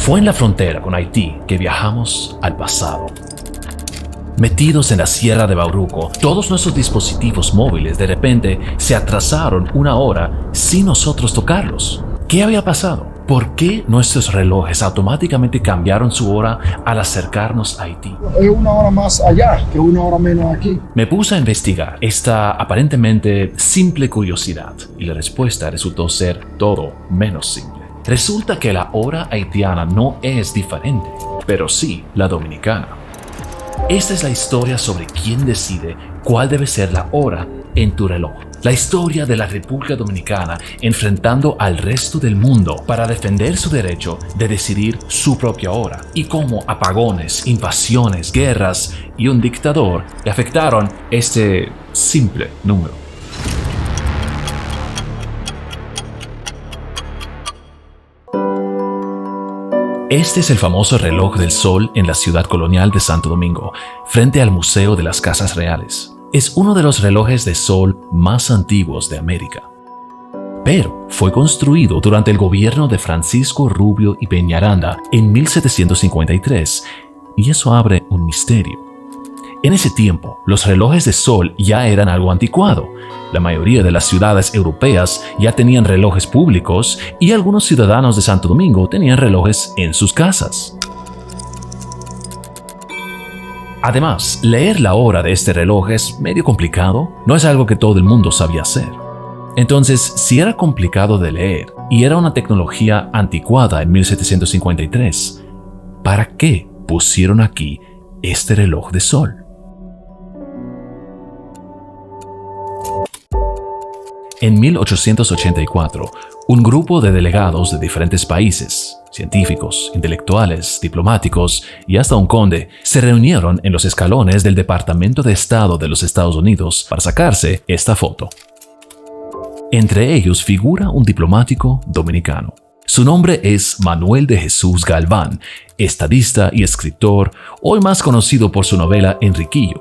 Fue en la frontera con Haití que viajamos al pasado. Metidos en la sierra de Bauruco, todos nuestros dispositivos móviles de repente se atrasaron una hora sin nosotros tocarlos. ¿Qué había pasado? ¿Por qué nuestros relojes automáticamente cambiaron su hora al acercarnos a Haití? Es una hora más allá que una hora menos aquí. Me puse a investigar esta aparentemente simple curiosidad y la respuesta resultó ser todo menos simple. Resulta que la hora haitiana no es diferente, pero sí la dominicana. Esta es la historia sobre quién decide cuál debe ser la hora en tu reloj. La historia de la República Dominicana enfrentando al resto del mundo para defender su derecho de decidir su propia hora y cómo apagones, invasiones, guerras y un dictador le afectaron este simple número. Este es el famoso reloj del sol en la ciudad colonial de Santo Domingo, frente al Museo de las Casas Reales. Es uno de los relojes de sol más antiguos de América. Pero fue construido durante el gobierno de Francisco Rubio y Peñaranda en 1753, y eso abre un misterio. En ese tiempo, los relojes de sol ya eran algo anticuado. La mayoría de las ciudades europeas ya tenían relojes públicos y algunos ciudadanos de Santo Domingo tenían relojes en sus casas. Además, leer la hora de este reloj es medio complicado, no es algo que todo el mundo sabía hacer. Entonces, si era complicado de leer y era una tecnología anticuada en 1753, ¿para qué pusieron aquí este reloj de sol? En 1884, un grupo de delegados de diferentes países, científicos, intelectuales, diplomáticos y hasta un conde, se reunieron en los escalones del Departamento de Estado de los Estados Unidos para sacarse esta foto. Entre ellos figura un diplomático dominicano. Su nombre es Manuel de Jesús Galván, estadista y escritor, hoy más conocido por su novela Enriquillo.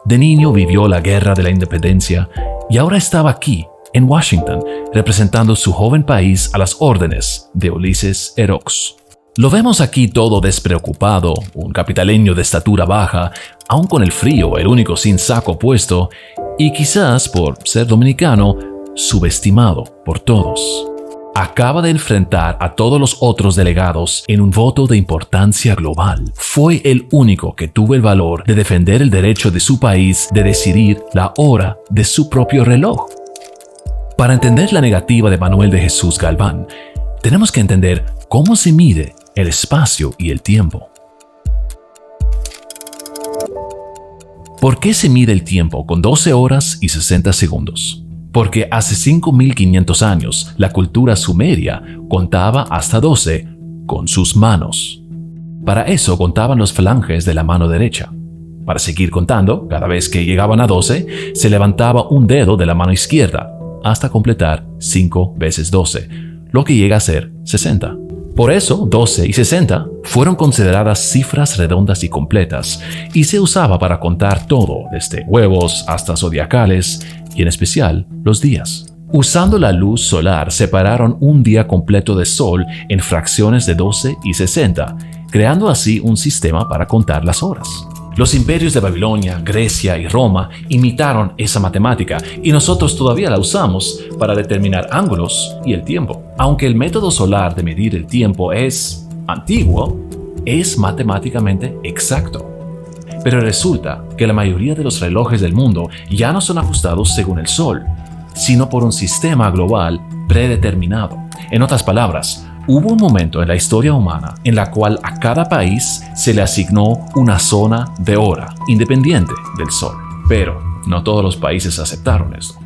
De niño vivió la Guerra de la Independencia y ahora estaba aquí, en Washington, representando su joven país a las órdenes de Ulises Erox. Lo vemos aquí todo despreocupado, un capitaleño de estatura baja, aun con el frío, el único sin saco puesto, y quizás por ser dominicano, subestimado por todos. Acaba de enfrentar a todos los otros delegados en un voto de importancia global. Fue el único que tuvo el valor de defender el derecho de su país de decidir la hora de su propio reloj. Para entender la negativa de Manuel de Jesús Galván, tenemos que entender cómo se mide el espacio y el tiempo. ¿Por qué se mide el tiempo con 12 horas y 60 segundos? Porque hace 5.500 años la cultura sumeria contaba hasta 12 con sus manos. Para eso contaban los falanges de la mano derecha. Para seguir contando, cada vez que llegaban a 12, se levantaba un dedo de la mano izquierda, hasta completar 5 veces 12, lo que llega a ser 60. Por eso, 12 y 60 fueron consideradas cifras redondas y completas, y se usaba para contar todo, desde huevos hasta zodiacales, y en especial los días. Usando la luz solar, separaron un día completo de sol en fracciones de 12 y 60, creando así un sistema para contar las horas. Los imperios de Babilonia, Grecia y Roma imitaron esa matemática y nosotros todavía la usamos para determinar ángulos y el tiempo. Aunque el método solar de medir el tiempo es antiguo, es matemáticamente exacto. Pero resulta que la mayoría de los relojes del mundo ya no son ajustados según el sol, sino por un sistema global predeterminado. En otras palabras, hubo un momento en la historia humana en la cual a cada país se le asignó una zona de hora independiente del sol. Pero no todos los países aceptaron esto.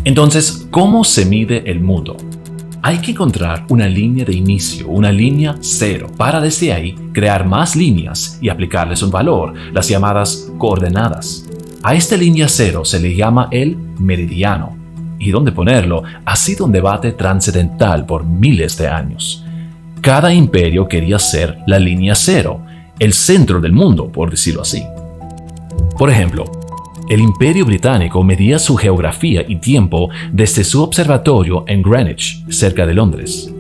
Entonces, ¿cómo se mide el mundo? Hay que encontrar una línea de inicio, una línea cero, para desde ahí crear más líneas y aplicarles un valor, las llamadas coordenadas. A esta línea cero se le llama el meridiano. Y dónde ponerlo ha sido un debate trascendental por miles de años. Cada imperio quería ser la línea cero, el centro del mundo, por decirlo así. Por ejemplo, el Imperio Británico medía su geografía y tiempo desde su observatorio en Greenwich, cerca de Londres.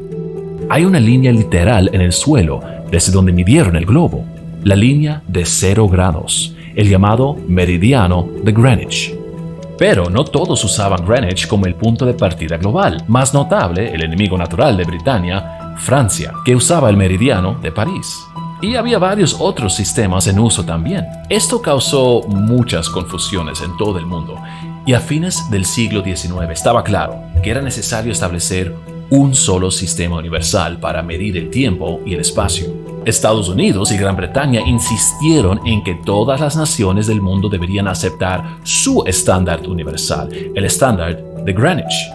hay una línea literal en el suelo desde donde midieron el globo, la línea de 0 grados, el llamado meridiano de Greenwich. Pero no todos usaban Greenwich como el punto de partida global. Más notable, el enemigo natural de Britania, Francia, que usaba el meridiano de París. Y había varios otros sistemas en uso también. Esto causó muchas confusiones en todo el mundo. Y a fines del siglo XIX estaba claro que era necesario establecer un solo sistema universal para medir el tiempo y el espacio. Estados Unidos y Gran Bretaña insistieron en que todas las naciones del mundo deberían aceptar su estándar universal, el estándar de Greenwich.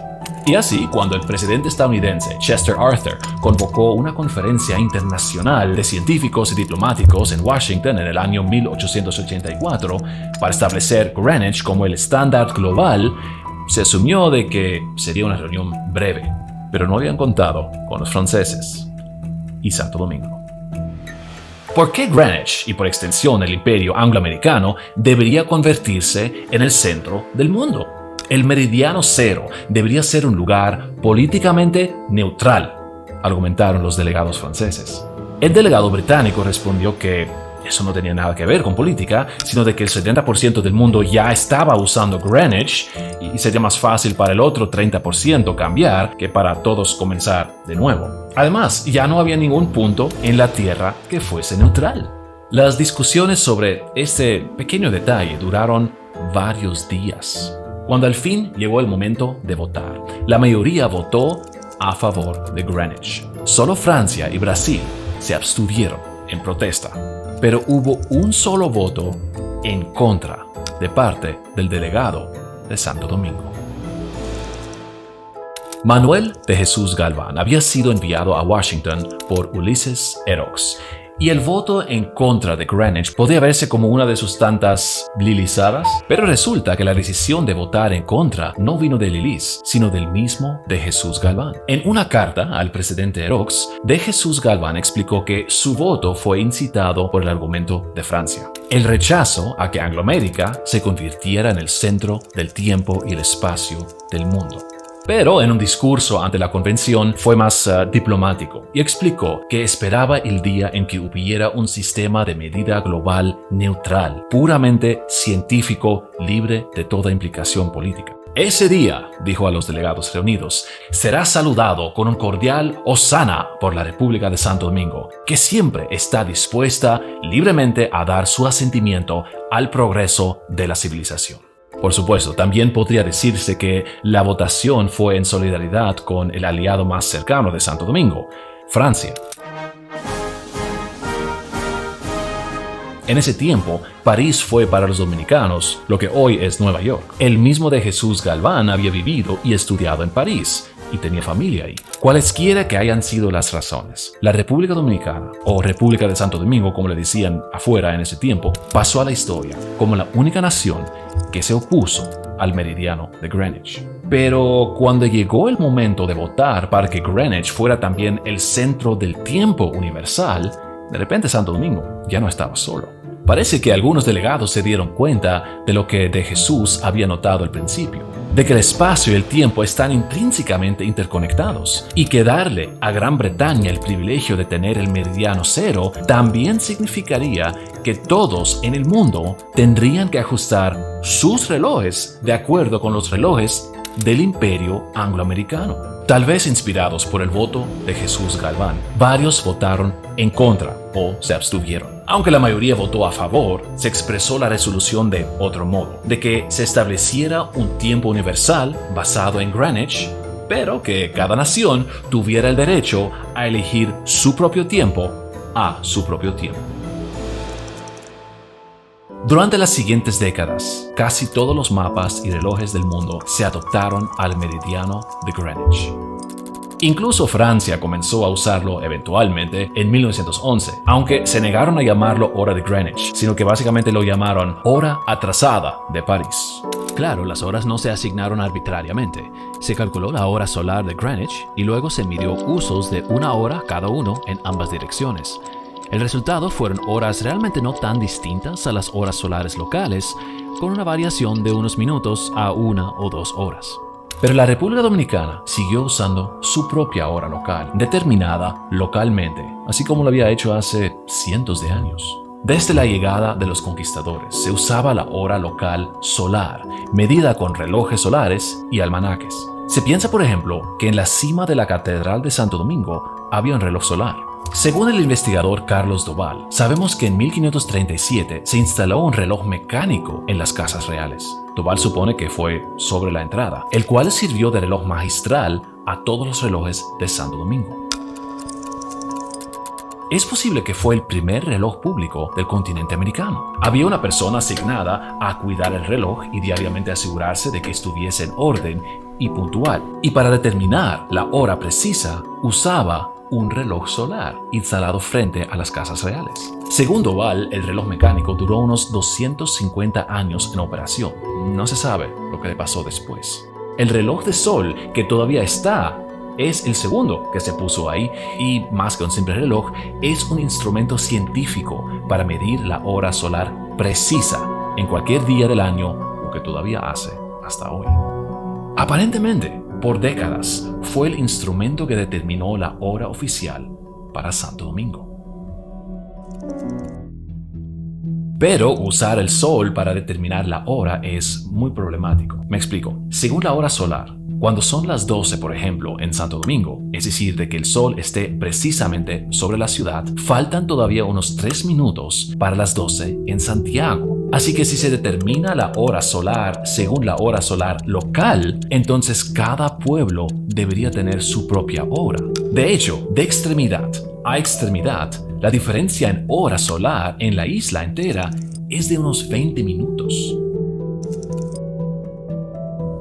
Y así, cuando el presidente estadounidense Chester Arthur convocó una conferencia internacional de científicos y diplomáticos en Washington en el año 1884 para establecer Greenwich como el estándar global, se asumió de que sería una reunión breve, pero no habían contado con los franceses y Santo Domingo. ¿Por qué Greenwich, y por extensión el imperio angloamericano, debería convertirse en el centro del mundo? El meridiano cero debería ser un lugar políticamente neutral, argumentaron los delegados franceses. El delegado británico respondió que eso no tenía nada que ver con política, sino de que el 70% del mundo ya estaba usando Greenwich y sería más fácil para el otro 30% cambiar que para todos comenzar de nuevo. Además, ya no había ningún punto en la Tierra que fuese neutral. Las discusiones sobre este pequeño detalle duraron varios días. Cuando al fin llegó el momento de votar, la mayoría votó a favor de Greenwich. Solo Francia y Brasil se abstuvieron en protesta. Pero hubo un solo voto en contra de parte del delegado de Santo Domingo. Manuel de Jesús Galván había sido enviado a Washington por Ulysses Erox, y el voto en contra de Greenwich podía verse como una de sus tantas lilizadas, pero resulta que la decisión de votar en contra no vino de Lilis, sino del mismo de Jesús Galván. En una carta al presidente Erox, de Jesús Galván explicó que su voto fue incitado por el argumento de Francia. El rechazo a que Angloamérica se convirtiera en el centro del tiempo y el espacio del mundo. Pero en un discurso ante la convención fue más diplomático y explicó que esperaba el día en que hubiera un sistema de medida global neutral, puramente científico, libre de toda implicación política. Ese día, dijo a los delegados reunidos, será saludado con un cordial hosana por la República de Santo Domingo, que siempre está dispuesta libremente a dar su asentimiento al progreso de la civilización. Por supuesto, también podría decirse que la votación fue en solidaridad con el aliado más cercano de Santo Domingo, Francia. En ese tiempo, París fue para los dominicanos lo que hoy es Nueva York. El mismo de Jesús Galván había vivido y estudiado en París y tenía familia ahí. Cualesquiera que hayan sido las razones, la República Dominicana, o República de Santo Domingo como le decían afuera en ese tiempo, pasó a la historia como la única nación que se opuso al meridiano de Greenwich. Pero cuando llegó el momento de votar para que Greenwich fuera también el centro del tiempo universal, de repente Santo Domingo ya no estaba solo. Parece que algunos delegados se dieron cuenta de lo que de Jesús había notado al principio, de que el espacio y el tiempo están intrínsecamente interconectados y que darle a Gran Bretaña el privilegio de tener el meridiano cero también significaría que todos en el mundo tendrían que ajustar sus relojes de acuerdo con los relojes del imperio angloamericano. Tal vez inspirados por el voto de Jesús Galván, varios votaron en contra o se abstuvieron. Aunque la mayoría votó a favor, se expresó la resolución de otro modo, de que se estableciera un tiempo universal basado en Greenwich, pero que cada nación tuviera el derecho a elegir su propio tiempo a su propio tiempo. Durante las siguientes décadas, casi todos los mapas y relojes del mundo se adoptaron al meridiano de Greenwich. Incluso Francia comenzó a usarlo eventualmente en 1911, aunque se negaron a llamarlo hora de Greenwich, sino que básicamente lo llamaron hora atrasada de París. Claro, las horas no se asignaron arbitrariamente. Se calculó la hora solar de Greenwich y luego se midió usos de una hora cada uno en ambas direcciones. El resultado fueron horas realmente no tan distintas a las horas solares locales, con una variación de unos minutos a 1 o 2 horas. Pero la República Dominicana siguió usando su propia hora local, determinada localmente, así como lo había hecho hace cientos de años. Desde la llegada de los conquistadores se usaba la hora local solar, medida con relojes solares y almanaques. Se piensa, por ejemplo, que en la cima de la Catedral de Santo Domingo había un reloj solar. Según el investigador Carlos Doval, sabemos que en 1537 se instaló un reloj mecánico en las casas reales. Doval supone que fue sobre la entrada, el cual sirvió de reloj magistral a todos los relojes de Santo Domingo. Es posible que fue el primer reloj público del continente americano. Había una persona asignada a cuidar el reloj y diariamente asegurarse de que estuviese en orden y puntual. Y para determinar la hora precisa, usaba un reloj solar instalado frente a las casas reales. Según Doval, el reloj mecánico duró unos 250 años en operación. No se sabe lo que le pasó después. El reloj de sol, que todavía está, es el segundo que se puso ahí y, más que un simple reloj, es un instrumento científico para medir la hora solar precisa en cualquier día del año, lo que todavía hace hasta hoy. Aparentemente, por décadas, fue el instrumento que determinó la hora oficial para Santo Domingo. Pero usar el sol para determinar la hora es muy problemático. Me explico. Según la hora solar, cuando son las 12, por ejemplo, en Santo Domingo, es decir, de que el sol esté precisamente sobre la ciudad, faltan todavía unos 3 minutos para las 12 en Santiago. Así que si se determina la hora solar según la hora solar local, entonces cada pueblo debería tener su propia hora. De hecho, de extremidad a extremidad, la diferencia en hora solar en la isla entera es de unos 20 minutos.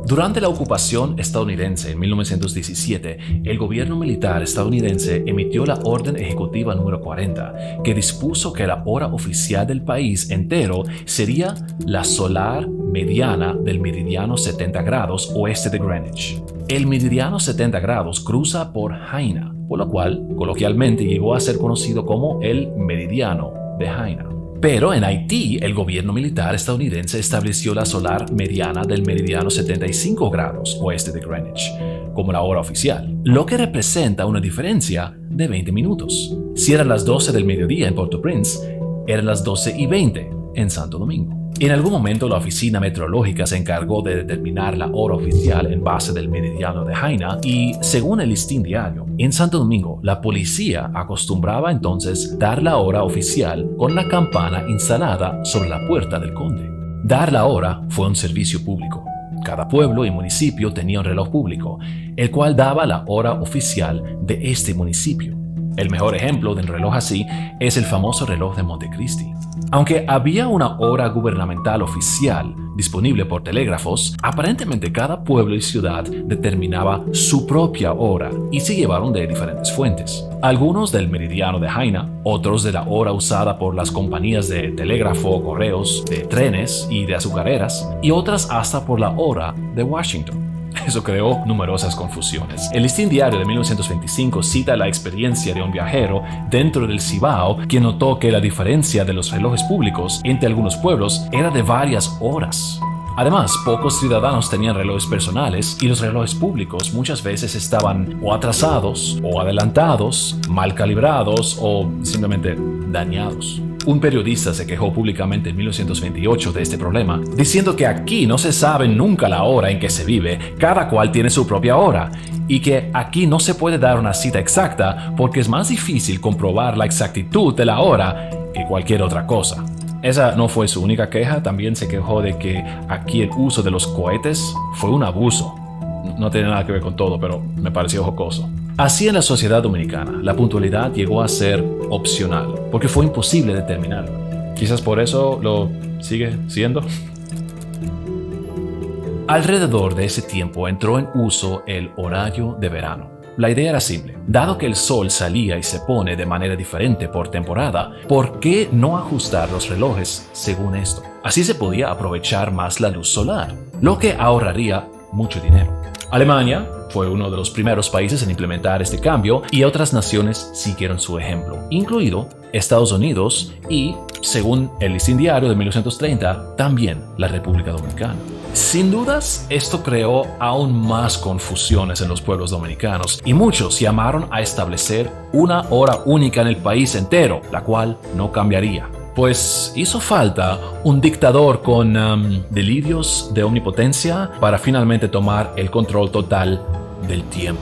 Durante la ocupación estadounidense en 1917, el gobierno militar estadounidense emitió la Orden Ejecutiva número 40, que dispuso que la hora oficial del país entero sería la solar mediana del meridiano 70 grados oeste de Greenwich. El meridiano 70 grados cruza por Jaina, por lo cual coloquialmente llegó a ser conocido como el meridiano de Jaina. Pero en Haití, el gobierno militar estadounidense estableció la solar mediana del meridiano 75 grados oeste de Greenwich como la hora oficial, lo que representa una diferencia de 20 minutos. Si eran las 12 del mediodía en Port-au-Prince, eran las 12:20 en Santo Domingo. En algún momento la oficina meteorológica se encargó de determinar la hora oficial en base del meridiano de Jaina y, según el Listín Diario, en Santo Domingo la policía acostumbraba entonces dar la hora oficial con la campana instalada sobre la puerta del conde. Dar la hora fue un servicio público. Cada pueblo y municipio tenía un reloj público, el cual daba la hora oficial de este municipio. El mejor ejemplo de un reloj así es el famoso reloj de Montecristi. Aunque había una hora gubernamental oficial disponible por telégrafos, aparentemente cada pueblo y ciudad determinaba su propia hora y se llevaron de diferentes fuentes. Algunos del meridiano de Jaina, otros de la hora usada por las compañías de telégrafo, correos, de trenes y de azucareras, y otras hasta por la hora de Washington. Eso creó numerosas confusiones. El Listín Diario de 1925 cita la experiencia de un viajero dentro del Cibao quien notó que la diferencia de los relojes públicos entre algunos pueblos era de varias horas. Además, pocos ciudadanos tenían relojes personales y los relojes públicos muchas veces estaban o atrasados o adelantados, mal calibrados o simplemente dañados. Un periodista se quejó públicamente en 1928 de este problema, diciendo que aquí no se sabe nunca la hora en que se vive, cada cual tiene su propia hora, y que aquí no se puede dar una cita exacta porque es más difícil comprobar la exactitud de la hora que cualquier otra cosa. Esa no fue su única queja, también se quejó de que aquí el uso de los cohetes fue un abuso. No tiene nada que ver con todo, pero me pareció jocoso. Así en la sociedad dominicana, la puntualidad llegó a ser opcional, porque fue imposible determinarla. Quizás por eso lo sigue siendo. Alrededor de ese tiempo entró en uso el horario de verano. La idea era simple. Dado que el sol salía y se pone de manera diferente por temporada, ¿por qué no ajustar los relojes según esto? Así se podía aprovechar más la luz solar, lo que ahorraría mucho dinero. Alemania, fue uno de los primeros países en implementar este cambio y otras naciones siguieron su ejemplo, incluido Estados Unidos y, según el Listín Diario de 1930, también la República Dominicana. Sin dudas, esto creó aún más confusiones en los pueblos dominicanos y muchos llamaron a establecer una hora única en el país entero, la cual no cambiaría. Pues hizo falta un dictador con delirios de omnipotencia para finalmente tomar el control total del tiempo.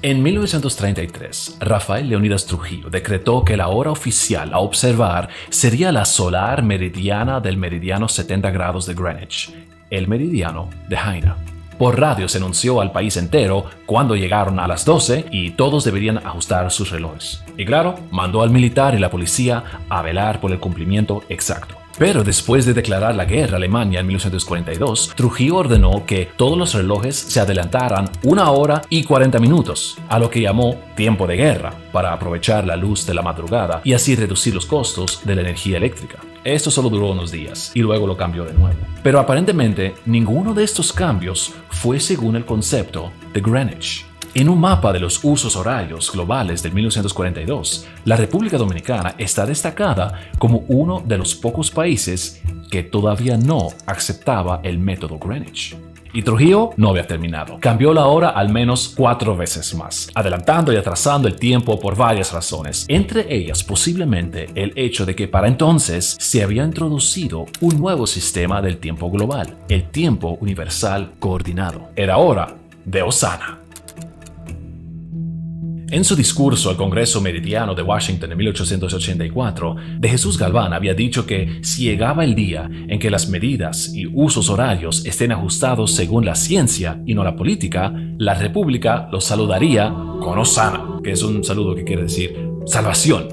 En 1933, Rafael Leónidas Trujillo decretó que la hora oficial a observar sería la solar meridiana del meridiano 70 grados de Greenwich, el meridiano de Jaina. Por radio se anunció al país entero cuando llegaron a las 12 y todos deberían ajustar sus relojes. Y claro, mandó al militar y la policía a velar por el cumplimiento exacto. Pero después de declarar la guerra a Alemania en 1942, Trujillo ordenó que todos los relojes se adelantaran 1 hora y 40 minutos, a lo que llamó tiempo de guerra, para aprovechar la luz de la madrugada y así reducir los costos de la energía eléctrica. Esto solo duró unos días y luego lo cambió de nuevo. Pero aparentemente ninguno de estos cambios fue según el concepto de Greenwich. En un mapa de los usos horarios globales del 1942, la República Dominicana está destacada como uno de los pocos países que todavía no aceptaba el método Greenwich. Y Trujillo no había terminado. Cambió la hora al menos 4 veces más, adelantando y atrasando el tiempo por varias razones. Entre ellas, posiblemente el hecho de que para entonces se había introducido un nuevo sistema del tiempo global, el tiempo universal coordinado. Era hora de Osana. En su discurso al Congreso Meridiano de Washington en 1884, de Jesús Galván había dicho que si llegaba el día en que las medidas y usos horarios estén ajustados según la ciencia y no la política, la República los saludaría con Osana, que es un saludo que quiere decir salvación.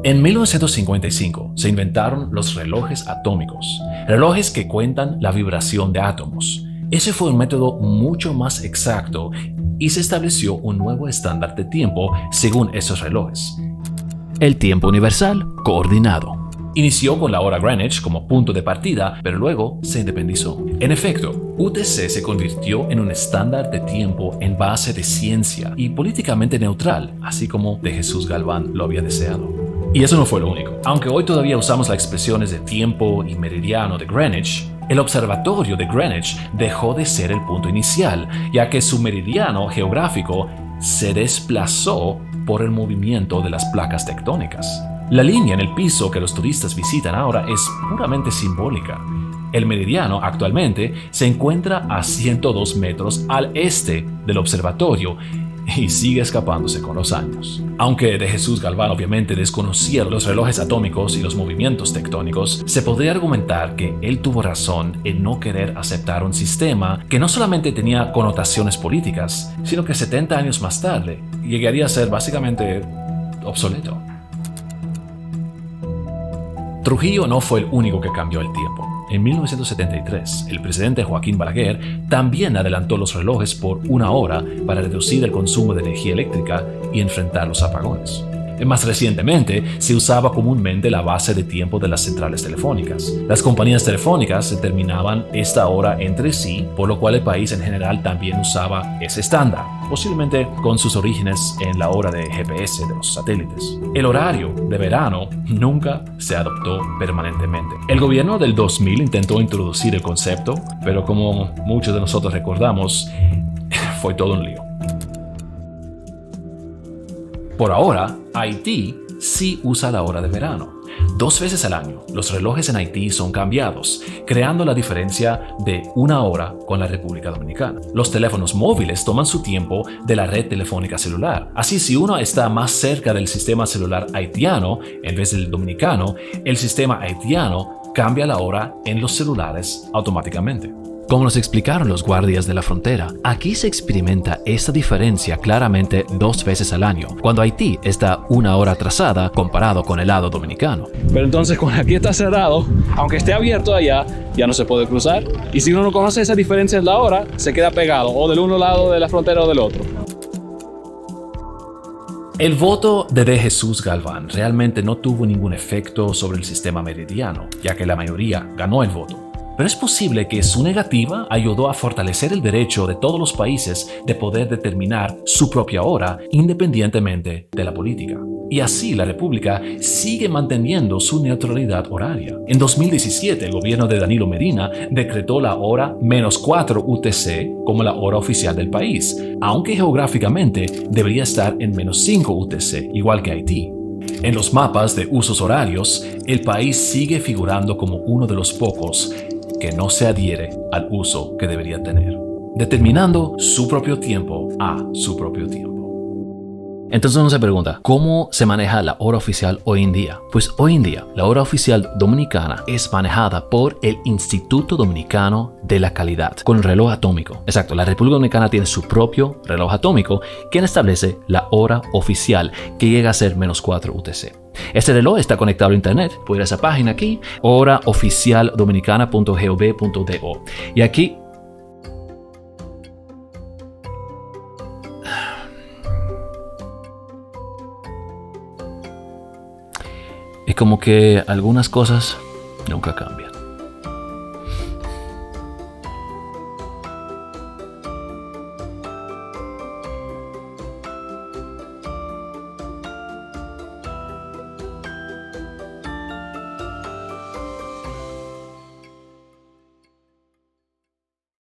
En 1955 se inventaron los relojes atómicos, relojes que cuentan la vibración de átomos. Ese fue un método mucho más exacto y se estableció un nuevo estándar de tiempo según esos relojes. El tiempo universal coordinado. Inició con la hora Greenwich como punto de partida, pero luego se independizó. En efecto, UTC se convirtió en un estándar de tiempo en base de ciencia y políticamente neutral, así como de Jesús Galván lo había deseado. Y eso no fue lo único. Aunque hoy todavía usamos las expresiones de tiempo y meridiano de Greenwich, el observatorio de Greenwich dejó de ser el punto inicial, ya que su meridiano geográfico se desplazó por el movimiento de las placas tectónicas. La línea en el piso que los turistas visitan ahora es puramente simbólica. El meridiano actualmente se encuentra a 102 metros al este del observatorio y sigue escapándose con los años. Aunque de Jesús Galván obviamente desconocía los relojes atómicos y los movimientos tectónicos, se podría argumentar que él tuvo razón en no querer aceptar un sistema que no solamente tenía connotaciones políticas, sino que 70 años más tarde llegaría a ser básicamente obsoleto. Trujillo no fue el único que cambió el tiempo. En 1973, el presidente Joaquín Balaguer también adelantó los relojes por 1 hora para reducir el consumo de energía eléctrica y enfrentar los apagones. Más recientemente, se usaba comúnmente la base de tiempo de las centrales telefónicas. Las compañías telefónicas determinaban esta hora entre sí, por lo cual el país en general también usaba ese estándar, posiblemente con sus orígenes en la hora de GPS de los satélites. El horario de verano nunca se adoptó permanentemente. El gobierno del 2000 intentó introducir el concepto, pero como muchos de nosotros recordamos, fue todo un lío. Por ahora, Haití sí usa la hora de verano. 2 veces al año, los relojes en Haití son cambiados, creando la diferencia de 1 hora con la República Dominicana. Los teléfonos móviles toman su tiempo de la red telefónica celular. Así, si uno está más cerca del sistema celular haitiano en vez del dominicano, el sistema haitiano cambia la hora en los celulares automáticamente. Como nos explicaron los guardias de la frontera, aquí se experimenta esta diferencia claramente 2 veces al año, cuando Haití está 1 hora atrasada comparado con el lado dominicano. Pero entonces cuando aquí está cerrado, aunque esté abierto allá, ya no se puede cruzar. Y si uno no conoce esa diferencia en la hora, se queda pegado o del uno lado de la frontera o del otro. El voto de Jesús Galván realmente no tuvo ningún efecto sobre el sistema meridiano, ya que la mayoría ganó el voto. Pero es posible que su negativa ayudó a fortalecer el derecho de todos los países de poder determinar su propia hora independientemente de la política. Y así la República sigue manteniendo su neutralidad horaria. En 2017, el gobierno de Danilo Medina decretó la hora -4 UTC como la hora oficial del país, aunque geográficamente debería estar en -5 UTC, igual que Haití. En los mapas de usos horarios, el país sigue figurando como uno de los pocos que no se adhiere al uso que debería tener, determinando su propio tiempo a su propio tiempo. Entonces uno se pregunta, ¿cómo se maneja la hora oficial hoy en día? Pues hoy en día, la hora oficial dominicana es manejada por el Instituto Dominicano de la Calidad, con el reloj atómico. Exacto, la República Dominicana tiene su propio reloj atómico, quien establece la hora oficial, que llega a ser -4 UTC. Este reloj está conectado a internet. Puede ir a esa página aquí, horaoficialdominicana.gov.do. Y aquí es como que algunas cosas nunca cambian.